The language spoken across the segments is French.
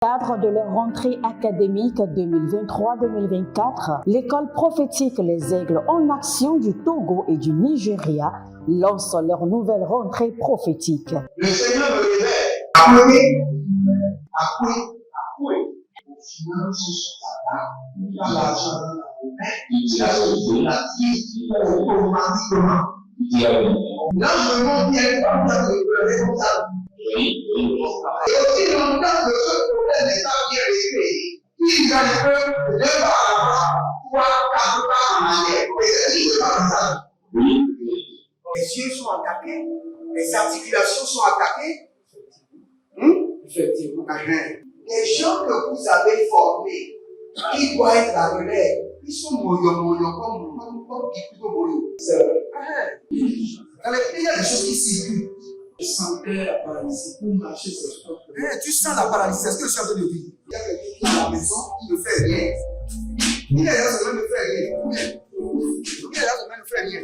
Cadre de leur rentrée académique 2023-2024, l'école prophétique Les Aigles en Action du Togo et du Nigeria lance leur nouvelle rentrée prophétique. Le Seigneur me révèle. Appelez. Finance, dans l'argent, il a sauvé la vie automatiquement. Là, je montre bien comme ça, le responsable. Et aussi longtemps que ce problème n'est pas bien réglé, il y a des peuples de par là-bas, 3, 4 pas en arrière. Et c'est pas ça. Les yeux sont attaqués, les articulations sont attaquées. Effectivement. Les gens que vous avez formés, qui doivent être la relève, ils sont moyo comme plutôt moyo. C'est vrai. Dans les pays, il y a des choses qui circulent. Je sentais la paralysie pour marcher sur ce sport. Tu sens la paralysie, c'est ce que je suis en train de dire. Il y a quelqu'un qui est à la maison, qui ne fait rien. Il y a des gens qui ne fait rien.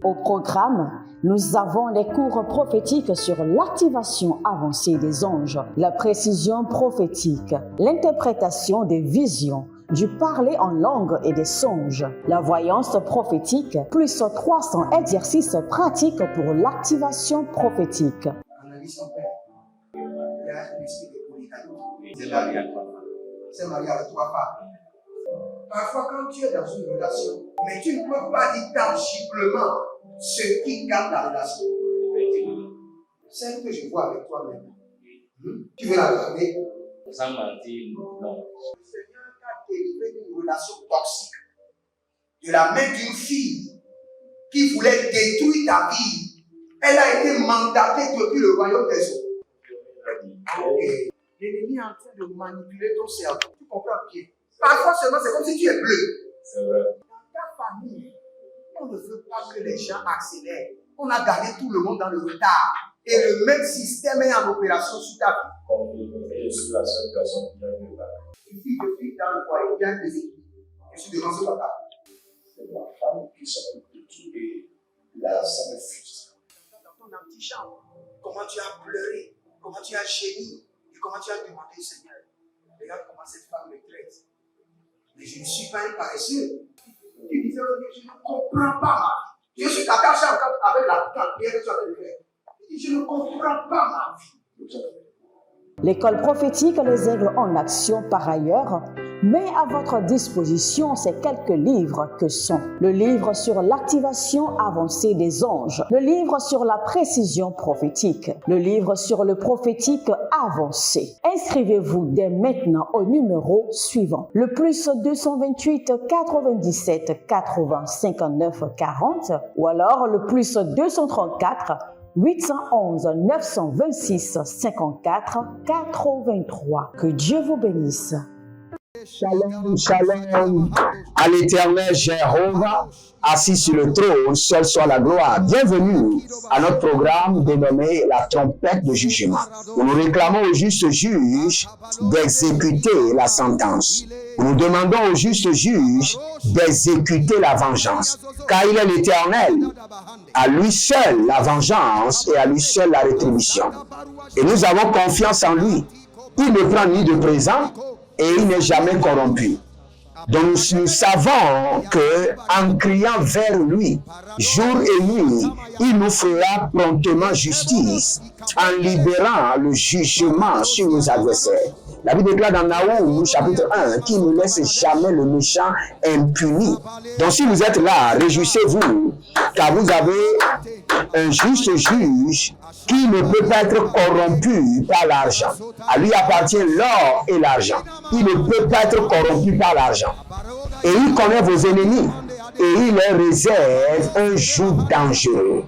Au programme, nous avons les cours prophétiques sur l'activation avancée des anges, la précision prophétique, l'interprétation des visions, du parler en langue et des songes, la voyance prophétique, plus 300 exercices pratiques pour l'activation prophétique. Analyse son père. Il y a un esprit de polygamie. C'est marié à trois femmes. C'est marié à trois femmes. Parfois, quand tu es dans une relation, mais tu ne peux pas dire tangiblement ce qui garde la relation. Celle que je vois avec toi maintenant. Tu veux la regarder? Sans mentir, non. Délivré d'une relation toxique de la main d'une fille qui voulait détruire ta vie. Elle a été mandatée depuis le royaume des eaux. L'ennemi est en train de manipuler ton cerveau. Tu comprends bien? Parfois seulement, c'est comme si tu es bleu. C'est vrai. Dans ta famille, on ne veut pas que les gens accélèrent. On a gardé tout le monde dans le retard. Et le même système est en opération sur ta vie. Comme je suis la seule personne qui a vu ça. Une fille de fille dans le foyer, bien déséquilibrée. Je suis devant ce papa. C'est ma femme qui s'occupe de tout et là, ça me frustre. Dans ton antichambre, comment tu as pleuré, comment tu as gémi et comment tu as demandé au Seigneur. Regarde comment cette femme me traite. Mais je ne suis pas un paresseux. Tu disais, je ne comprends pas ma vie. Je suis attaché encore avec la prière que tu as fait de faire. Je ne comprends pas ma vie. L'école prophétique Les Aigles en Action, par ailleurs, met à votre disposition ces quelques livres que sont le livre sur l'activation avancée des anges, le livre sur la précision prophétique, le livre sur le prophétique avancé. Inscrivez-vous dès maintenant au numéro suivant, le plus 228 97 80 59 40 ou alors le plus 234 811 926 54 83. Que Dieu vous bénisse. Shalom, shalom à l'éternel Jéhovah, assis sur le trône, seul soit la gloire. Bienvenue à notre programme dénommé la trompette de jugement. Nous réclamons au juste juge d'exécuter la sentence. Nous demandons au juste juge d'exécuter la vengeance, car il est l'Éternel. À lui seul la vengeance et à lui seul la rétribution. Et nous avons confiance en lui. Il ne prend ni de présent et il n'est jamais corrompu. Donc nous savons que en criant vers lui, jour et nuit, il nous fera promptement justice en libérant le jugement sur nos adversaires. La Bible déclare dans Naoum, chapitre 1, qu'il ne laisse jamais le méchant impuni. Donc si vous êtes là, réjouissez-vous, car vous avez un juste juge qui ne peut pas être corrompu par l'argent. À lui appartient l'or et l'argent. Il ne peut pas être corrompu par l'argent. Et il connaît vos ennemis. Et il leur réserve un jour dangereux.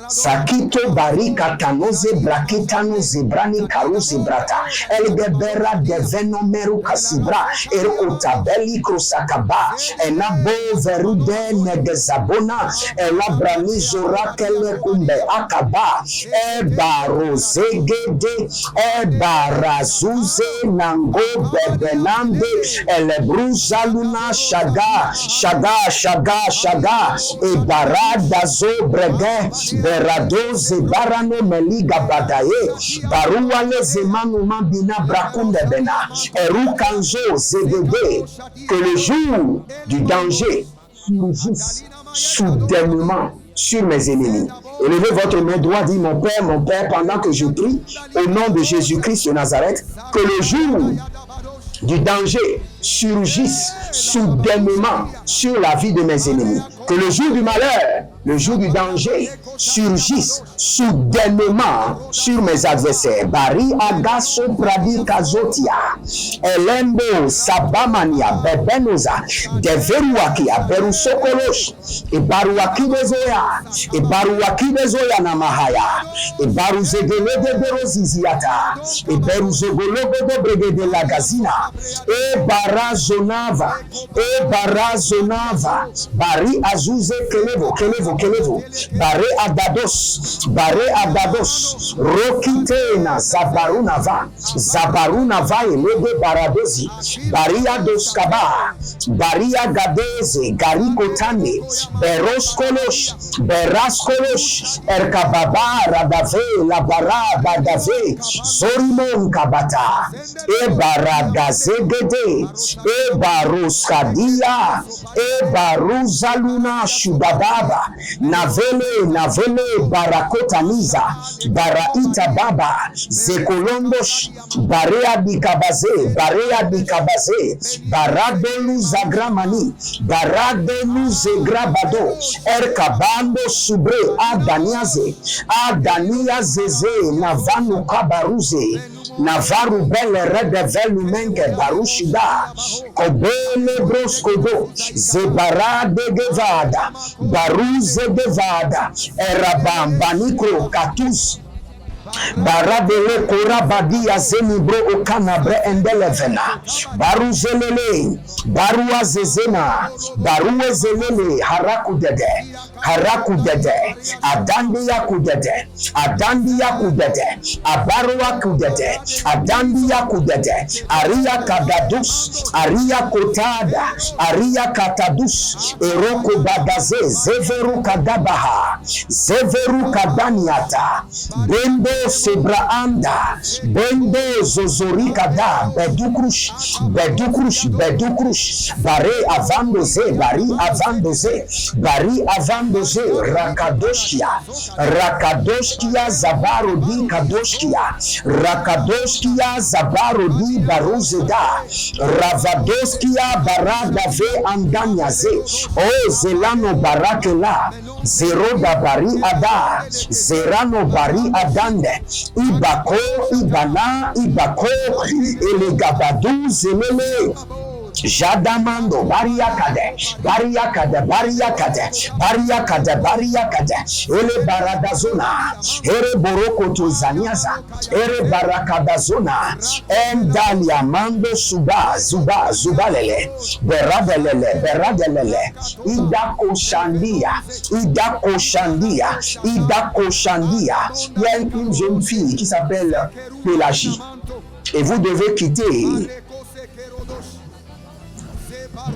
Sakito barika tanoze brakitano zebrani karuze brata. El gebera deveno meru kasibra. Er otabeli krosakaba. Enabo verude negezabona. Elabrani zora kele kumbe akaba. Ebarozegede. Ebarazuze nango bebenande. Elebruzaluna shaga. Shaga shaga Shaba Shaga, et Baradazo Breguin, Beradoze Barano Meliga Badaye, Barouale Zemanu Mambina Brakunde Bena, Erukanzo Zedede, que le jour du danger surgisse soudainement sur mes ennemis. Élevez votre main droite, dit mon Père, pendant que je prie, au nom de Jésus-Christ de Nazareth, que le jour du danger surgisse soudainement sur la vie de mes ennemis. Que le jour du malheur, le jour du danger surgisse soudainement sur mes adversaires. Bari agaso pradi kazotia, elembo sabamania bebenoza, deveruakia berusokolosh, e baruaki bezoya namahaya, e baruzegele de beroziziata, e beruzogologo de brigade lagazina, e barazonava, bari azuze kelevo, bare adados, rokitena, zabarunava, elege baradozi, baria doskaba, baria gadeze, garikotane, beraskolosh, erkababa, radave, labara, badave, zorimon kabata, e baragazegede, e baruskadia, e baruzaluna shudababa, navele barakotaniza, baraita baba, zekolondosh, barea dikabaze, baradolu zagramani, baradolu zegrabado, erkabando subre, adaniazeze, navanu kabaruze, Navaru belle rede velu menge barushida, kobele broskodo, zebara de gevada, baruze devada, erabamba nikro katus, Baradele korabadia zenibro okanabre endelevena. Baruzelele, baruazezena, baruezelele harakudede, adandia kudede, abarua kudede, adandia kudede, aria kadadus, aria kotada, aria katadus, eroko badaze, zeveru kadabaha, zeveru kadaniata, bendo sebraanda, bendo zozorikada, bedukrush, bari avandoze, rakadoshkia zabarodi kadoshkia zabarodi baruzeda, ravadoskia baradave andanyaze, o zelano barakela, zeroda bari ada, zerano bari adande, ibako, elegabadu zelele, Jadamando, bariakade, ele baradazona, ere boroko tuzaniaza, ere barakadazona, endalia mando zubalele, beradelele, idako shandia. Il y a une jeune fille qui s'appelle Pélagie, et vous devez quitter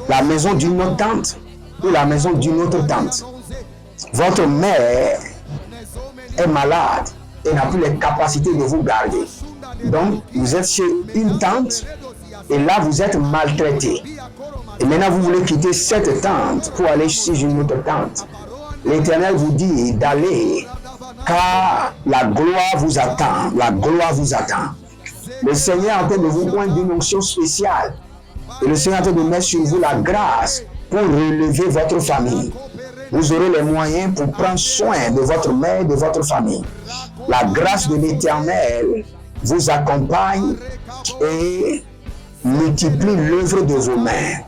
la maison d'une autre tante ou la maison d'une autre tante. Votre mère est malade et n'a plus les capacités de vous garder. Donc, vous êtes chez une tante et là, vous êtes maltraité. Et maintenant, vous voulez quitter cette tante pour aller chez une autre tante. L'Éternel vous dit d'aller, car la gloire vous attend. Le Seigneur est en train de vous prendre une onction spéciale. Et le Seigneur est en train de mettre sur vous la grâce pour relever votre famille. Vous aurez les moyens pour prendre soin de votre mère et de votre famille. La grâce de l'Éternel vous accompagne et multiplie l'œuvre de vos mains.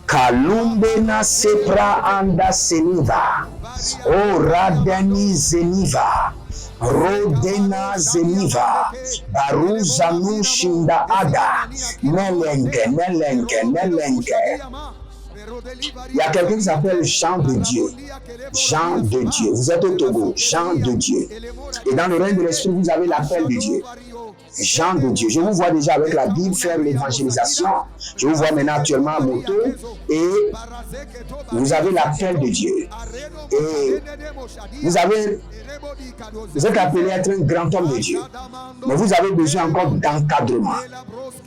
Kalumbena sepra anda seniva. O radeni zeniva. Rodena zeniva, baruzanu shinda ada, nelenge, Il y a quelqu'un qui s'appelle Jean de Dieu. Jean de Dieu. Vous êtes au Togo. Jean de Dieu. Et dans le règne de l'esprit, vous avez l'appel de Dieu. Jean de Dieu. Je vous vois déjà avec la Bible faire l'évangélisation. Je vous vois maintenant actuellement à moto et vous avez l'appel de Dieu. Et vous êtes appelé à être un grand homme de Dieu. Mais vous avez besoin encore d'encadrement.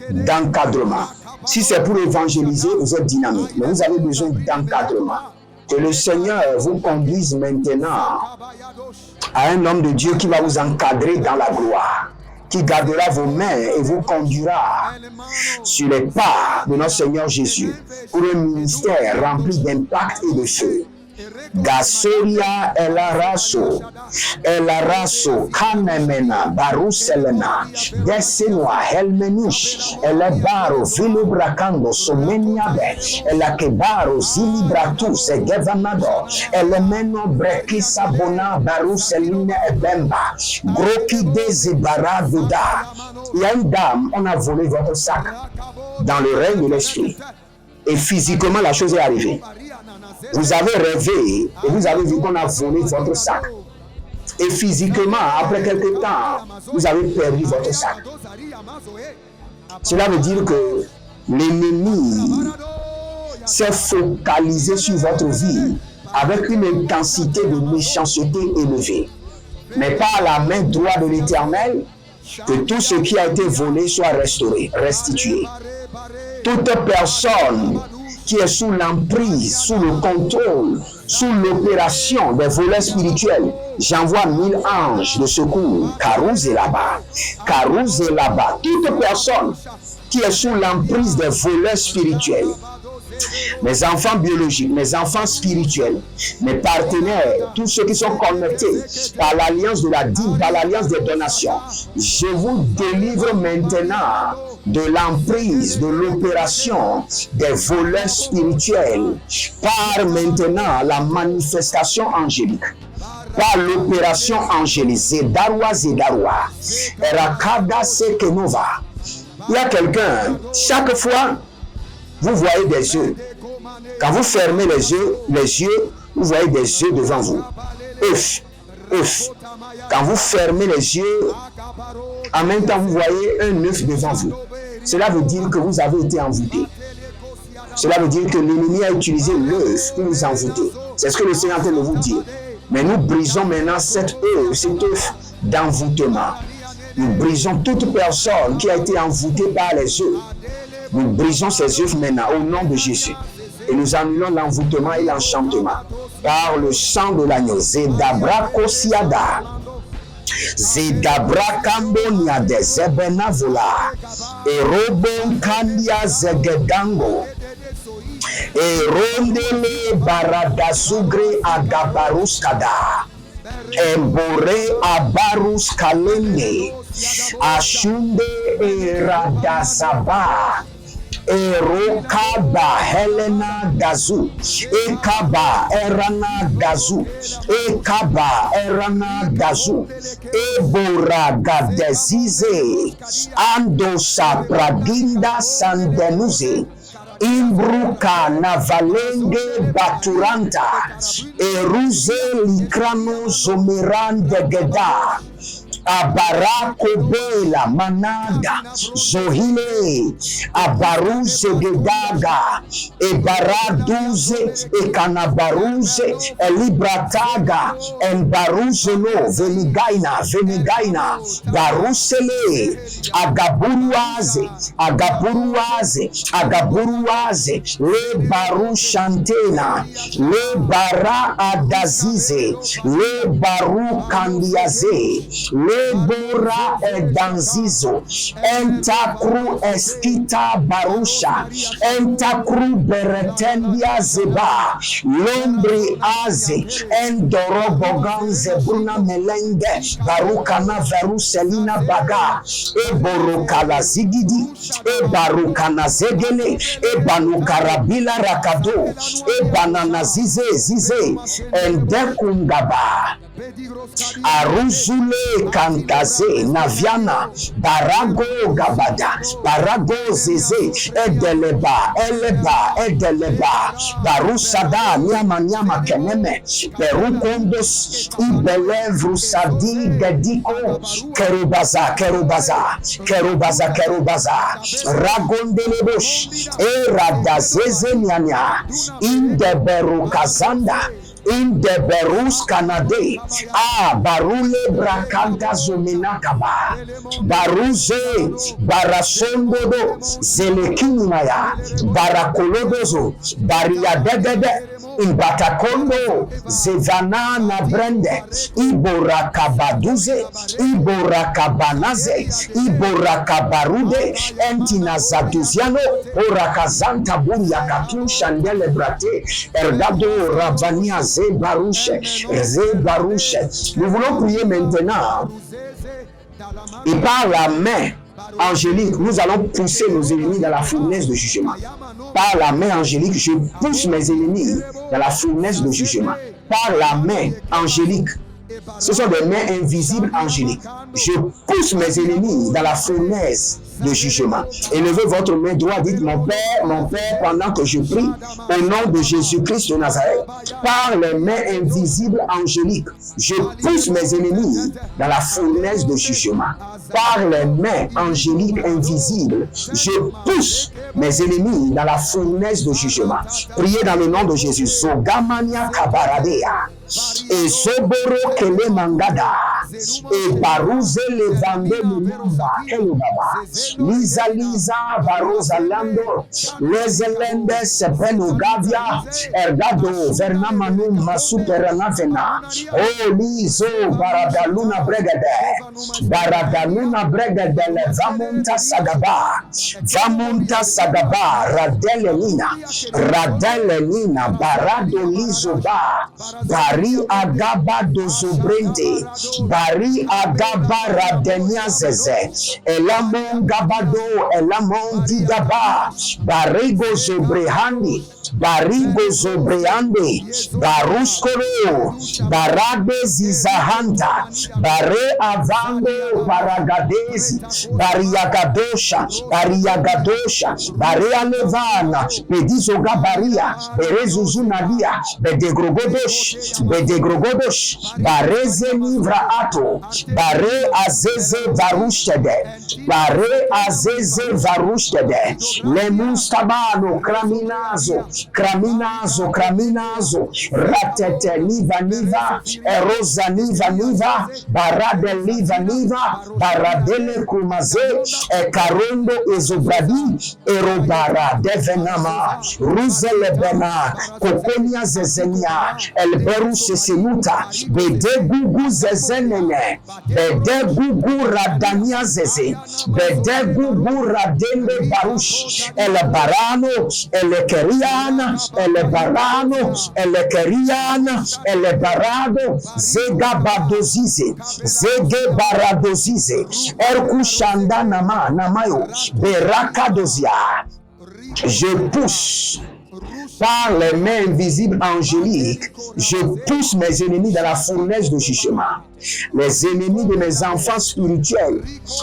D'encadrement. Si c'est pour évangéliser, vous êtes dynamique. Mais vous avez besoin d'encadrement. Que le Seigneur vous conduise maintenant à un homme de Dieu qui va vous encadrer dans la gloire, qui gardera vos mains et vous conduira sur les pas de notre Seigneur Jésus pour un ministère rempli d'impact et de feu. Gasoria elaraso, kanemena, baruselena, desenoa, helmenish, elebaro, vilubracando, someniabe, elakebaro, zilibratus, egevanado, elemeno, brekisa, bona, baruseline, ebemba, groki dezibaraduda. Il y a une dame, on a volé votre sac dans le règne de l'esprit. Et physiquement, la chose est arrivée. Vous avez rêvé et vous avez vu qu'on a volé votre sac. Et physiquement, après quelque temps, vous avez perdu votre sac. Cela veut dire que l'ennemi s'est focalisé sur votre vie avec une intensité de méchanceté élevée. Mais par la main droite de l'Éternel, que tout ce qui a été volé soit restauré, restitué. Toute personne qui est sous l'emprise, sous le contrôle, sous l'opération des voleurs spirituels, j'envoie 1000 anges de secours. Carouz est là-bas. Carouz est là-bas. Toute personne qui est sous l'emprise des voleurs spirituels, mes enfants biologiques, mes enfants spirituels, mes partenaires, tous ceux qui sont connectés par l'alliance de la dîme, par l'alliance des donations, je vous délivre maintenant de l'emprise, de l'opération des voleurs spirituels par maintenant la manifestation angélique. Par l'opération angélique, Zedarwa, Erakada Sekenova. Il y a quelqu'un, chaque fois, vous voyez des yeux. Quand vous fermez les yeux, vous voyez des yeux devant vous. Ouf. Quand vous fermez les yeux, en même temps, vous voyez un œuf devant vous. Cela veut dire que vous avez été envoûté. Cela veut dire que l'ennemi a utilisé l'œuf pour vous envoûter. C'est ce que le Seigneur est en train de vous dire. Mais nous brisons maintenant cet œuf d'envoûtement. Nous brisons toute personne qui a été envoûtée par les œufs. Nous brisons ces œufs maintenant au nom de Jésus. Et nous annulons l'envoûtement et l'enchantement. Par le sang de l'agneau. Zedabra Kosiada. Zedabra Kambonia de Zebenavola. Et Robon Kandia Zegedango. Et Rondele Baradasugre Agabaruskada. Embore Abarus Kalende. Ashunde Eradazaba. Erokaba Helena Dazu, Ekaba Erana Dazu, Ekaba Erana Dazu, Ebora Gadezize, Andosa Praginda Sandenuze, Imbruka Navalenge Baturanta, Eruze Likrano Zomeran de Geda. Abarako Bela Manada Zohile Abaruze Gedaga Ebaraduze Ekanabaruze Elibrataga Embaruzono Venigaina Barusele Agaburuaze Le Baru Shantena Le Bara Adazize Le Baru Kandiaze Lebora Edanzizo, Entakru Eskita Barusha, Entakru Beretendia Zeba, Lombri Aze, Endorobogan Zebruna Melenge, Barukana Veruselina Baga, Eborokala Zigidi, Ebarukana Zegele, Ebanukarabila Rakado, Ebanana Zize, Endekungaba. Aruzule Kantaze, Naviana, Barago Gabada, Barago Zeze, Edeleba, Edeleba, Barusada, Nyama Keneme, Perukondos, Ibelevru Sadi, Gediko, Kerubaza, Ragondelebosh, Eradazeze Nyanya, Indeberu Kazanda, in the Berus Canade, Barule Bracanta Zuminakaba, Baruze, Barasondodo, Zelekinaya, Barakolodozo, Bariadegede, in Batakondo, Zevanana Brende, Iborakabaduze, Iborakabanaze, Iborakabarude, Entinazaduziano, Orakazanta Buriakatu, Chandele Brate, Ergado Ravania Zebarouche. Nous voulons prier maintenant. Et par la main angélique, nous allons pousser nos ennemis dans la fournaise de jugement. Par la main angélique, je pousse mes ennemis dans la fournaise de jugement. Par la main angélique, ce sont des mains invisibles angéliques. Je pousse mes ennemis dans la fournaise de jugement. Élevez votre main droite, dites mon Père, pendant que je prie, au nom de Jésus-Christ de Nazareth, par les mains invisibles angéliques, je pousse mes ennemis dans la fournaise de jugement. Par les mains angéliques invisibles, je pousse mes ennemis dans la fournaise de jugement. Priez dans le nom de Jésus. Sogamania kabaradea. Et Soboro Kele Mangada, et Baruze Levande Lumumba, Elubaba, Liza Barozalando, Lezelende Sepenugavia, Ergado, Vernamanu Masuperanavena, O Lizo, Baradaluna Bregade, Vamunta Sagaba, Radelelina, Barado Lizoba, Bari Agaba Dozobrente, Bari Agaba Radenia Zeze, Elamon Gabado, Elamon Digaba, Barigo Zobrehandi, Barigo Zobreande, Baruskoro, Barade Zizahanta, Bare Avando, Baragadezi, Bariagadosha, Bare Alevana, Pedizo Gabaria, Berezuzunadia, Bedegrogodosh, Bareze Livra Ato, Bare Azeze Varushede, Lemus Tabano, Kraminazo, Ratete Niva, Erosa Niva, Barade Niva, Baradele Kumaze, Ekarondo Ezobradi, Erobara, Devenama, Ruzelebena, Kokonia Zezenia, Elberu Sesemuta, Bedegugu Zezenene, Bedegugu Radania Zeze, Bedegugu Radende Barush, Elebarano, Elekeriana, Elebarado, Zega Baradozize, Erkushanda Namayo, Beraka Dozia. Je pousse par les mains invisibles angéliques, je pousse mes ennemis dans la fournaise de jugement. Les ennemis de mes enfants spirituels,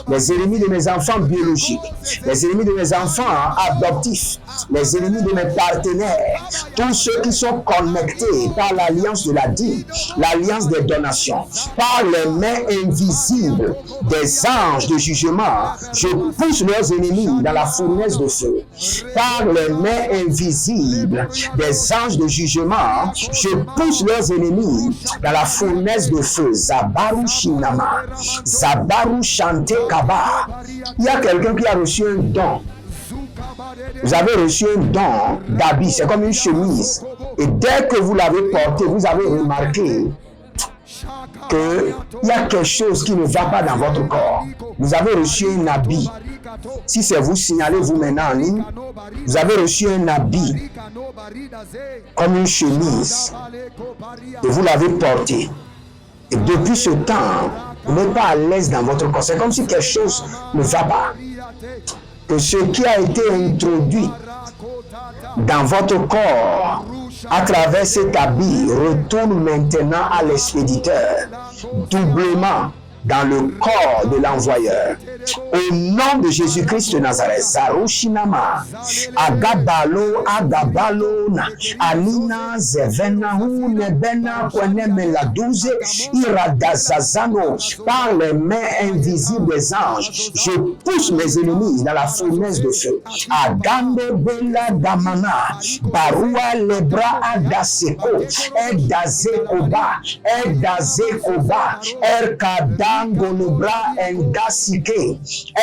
les ennemis de mes enfants biologiques, les ennemis de mes enfants adoptifs, les ennemis de mes partenaires, tous ceux qui sont connectés par l'alliance de la dîme, l'alliance des donations, par les mains invisibles des anges de jugement, je pousse leurs ennemis dans la fournaise de feu. Par les mains invisibles des anges de jugement, je pousse leurs ennemis dans la fournaise de feu. Zabaru Shinama, Zabaru Shante Kaba. Il y a quelqu'un qui a reçu un don. Vous avez reçu un don d'habit, c'est comme une chemise. Et dès que vous l'avez porté, vous avez remarqué qu'il y a quelque chose qui ne va pas dans votre corps. Vous avez reçu un habit. Si c'est vous, signalez-vous maintenant en ligne. Vous avez reçu un habit comme une chemise et vous l'avez porté. Et depuis ce temps, vous n'êtes pas à l'aise dans votre corps. C'est comme si quelque chose ne va pas. Que ce qui a été introduit dans votre corps à travers cet habit retourne maintenant à l'expéditeur, doublement dans le corps de l'envoyeur. Au nom de Jésus-Christ de Nazareth, Zarushinama, Agabalo, Agabalona, Alina, Zevenahu, Nebena, Kwenemela 12, Iradazazano, par les mains invisibles des anges, je pousse mes ennemis dans la fournaise de feu. Agande Bela Damana, Barua Lebra Adaseko, Edazekoba, Edazekoba, Erkadango Lebra Endasike,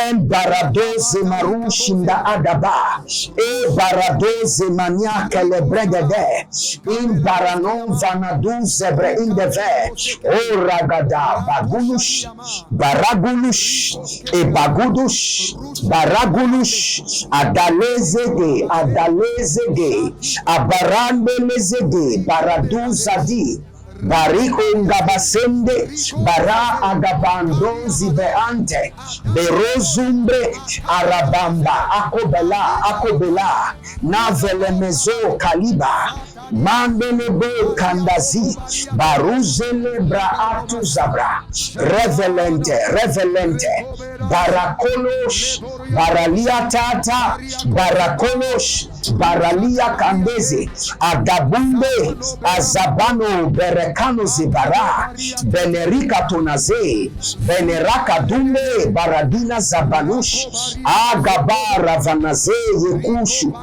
Embarado Zemaru Shinda Adaba, Ebarado Zemania Kelebregede, Imbaranon Vanadu Zebre Indeve, O Ragada Bagulush, Baragulush, e Bagudush, Baragulush, Adalezege, Adalezege, Abarande Lezege, Baradu Zadi, Bariko Ngabasende, Bara Agabando Zibeante, Berozumbre, Arabamba, Akobela, Akobela, Navelemezo Kaliba, Mandelebe Kandazi, Baruzele Braatu Zabra, Revelente, Revelente, Barakolosh, Baralia Tata, Barakolosh, Baralia Kandeze, Agabumbe, Azabano, Berekano Zibara, Benerika Tonaze, Beneraka Dumbe, Baradina Zabanush, Agabara Vanaze, Yekushu,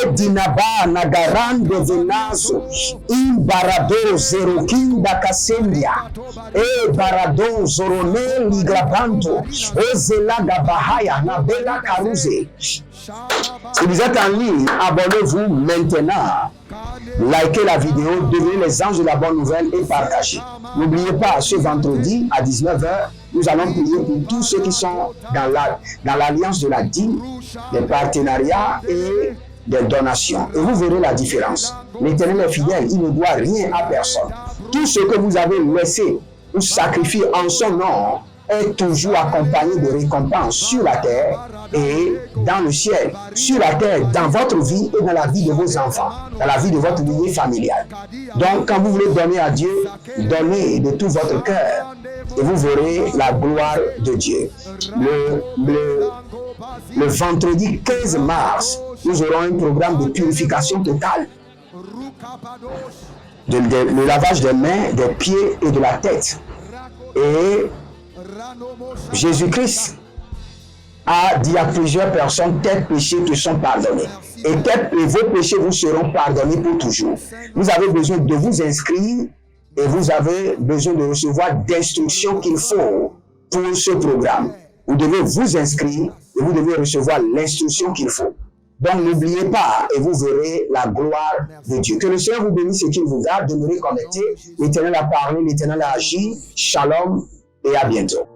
Edinaba, Nagarande Venazo, Imbarado, Zerokinda Kasendia, Barado, Zorone, Ligrabanto, Ozelaga Bahaya, Nabela Karuze. Si vous êtes en ligne, abonnez-vous maintenant. Likez la vidéo, devenez les anges de la bonne nouvelle et partagez. N'oubliez pas, ce vendredi à 19h, nous allons prier pour tous ceux qui sont dans l'alliance de la dîme, des partenariats et des donations. Et vous verrez la différence. L'Éternel est fidèle, il ne doit rien à personne. Tout ce que vous avez laissé ou sacrifié en son nom est toujours accompagné de récompenses sur la terre et dans le ciel, sur la terre, dans votre vie et dans la vie de vos enfants, dans la vie de votre lignée familiale. Donc, quand vous voulez donner à Dieu, donnez de tout votre cœur et vous verrez la gloire de Dieu. Le vendredi 15 mars, nous aurons un programme de purification totale. Le lavage des mains, des pieds et de la tête. Et Jésus-Christ a dit à plusieurs personnes, tes péchés te sont pardonnés. Et vos péchés vous seront pardonnés pour toujours. Vous avez besoin de vous inscrire et vous avez besoin de recevoir d'instructions qu'il faut pour ce programme. Vous devez vous inscrire et vous devez recevoir l'instruction qu'il faut. Donc n'oubliez pas et vous verrez la gloire de Dieu. Que le Seigneur vous bénisse et qu'il vous garde. Demeurez connectés. L'Éternel a parlé, l'Éternel a agi. Shalom et à bientôt.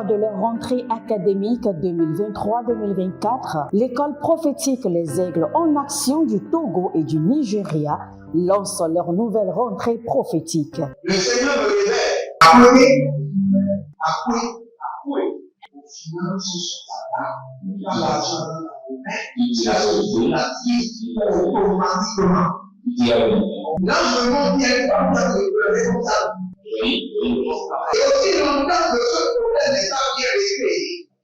De leur rentrée académique 2023-2024, l'école prophétique Les Aigles en Action du Togo et du Nigeria lance leur nouvelle rentrée prophétique. Le Seigneur me révèle. Appuyez. Au final, ce soir-là, il a l'argent dans la main. Il a sauvé la vie automatiquement. Là, je me montre bien comme ça, de comme ça. Et aussi longtemps que ce problème n'est pas bien réglé,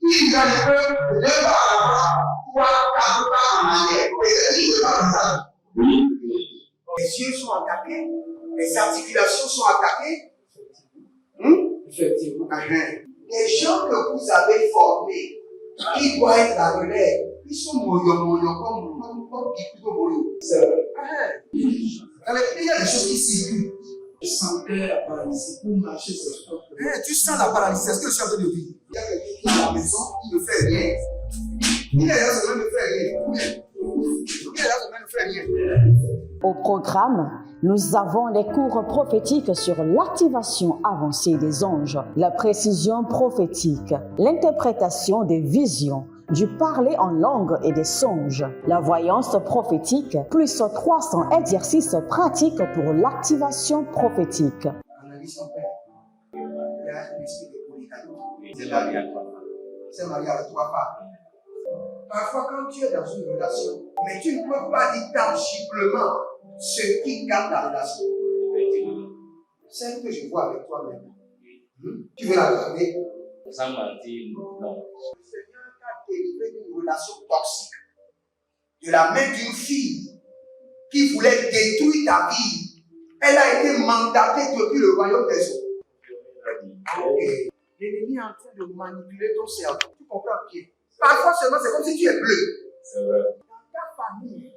ils peuvent ne pas avoir 3, 4 pas en arrière. Et c'est dit, c'est pas ça. Les yeux sont attaqués, les articulations sont attaquées, Effectivement. Les gens que vous avez formés, qui doivent être la relève, ils sont moyo comme plutôt moyo. C'est vrai. Dans les pays, il y a des choses qui circulent. Je sentais la paralysie pour marcher sur le corps. Tu sens la paralysie, c'est ce que je suis en train de dire. Il y a quelqu'un qui est à la maison, qui ne fait rien. Il est là, ça ne fait rien. Il est là, ça ne fait rien. Au programme, nous avons les cours prophétiques sur l'activation avancée des anges, la précision prophétique, l'interprétation des visions, du parler en langue et des songes, la voyance prophétique, plus 300 exercices pratiques pour l'activation prophétique. Analyse son père. Il y a un esprit de polygamie. C'est marié avec 3 femmes. Parfois, quand tu es dans une relation, mais tu ne peux pas dire tangiblement ce qui garde la relation. Celle que je vois avec toi maintenant. Tu veux la garder? Sans mentir, non. Le Seigneur t'a délivré d'une relation toxique. De la main d'une fille qui voulait détruire ta vie. Elle a été mandatée depuis le royaume des eaux. L'ennemi est en train de manipuler ton cerveau. Tu comprends bien? Parfois seulement, c'est comme si tu es bleu. C'est vrai. Dans ta famille,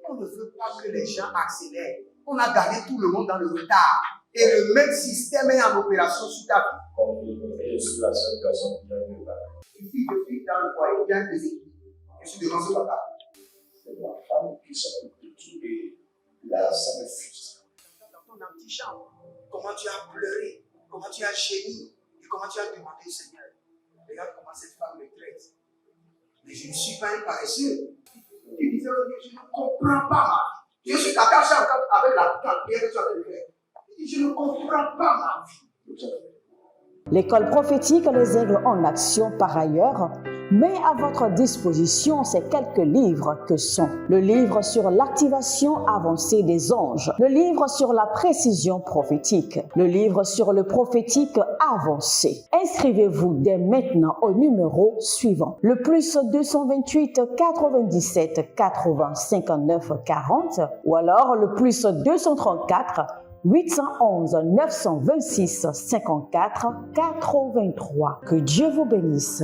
on ne veut pas que les gens accélèrent. On a gardé tout le monde dans le retard. Et le même système est en opération sur ta vie. Je suis la seule personne qui a vu ça. Une fille de fille dans le foyer, bien déséquilibrée. Je suis devant ce papa. C'est ma femme qui s'occupe de tout et là, ça me frustre. Dans ton antichambre, comment tu as pleuré, comment tu as gémi et comment tu as demandé au Seigneur. Regarde comment cette femme me traite. Mais je ne suis pas un paresseux. Tu disais, je ne comprends pas ma vie. Je suis caché encore avec la pierre que tu as fait. Je ne comprends pas ma vie. L'école prophétique Les Aigles en Action, par ailleurs, met à votre disposition ces quelques livres que sont le livre sur l'activation avancée des anges, le livre sur la précision prophétique, le livre sur le prophétique avancé. Inscrivez-vous dès maintenant au numéro suivant, le plus 228 97 80 59 40 ou alors le plus 234 811 926 54 83. Que Dieu vous bénisse.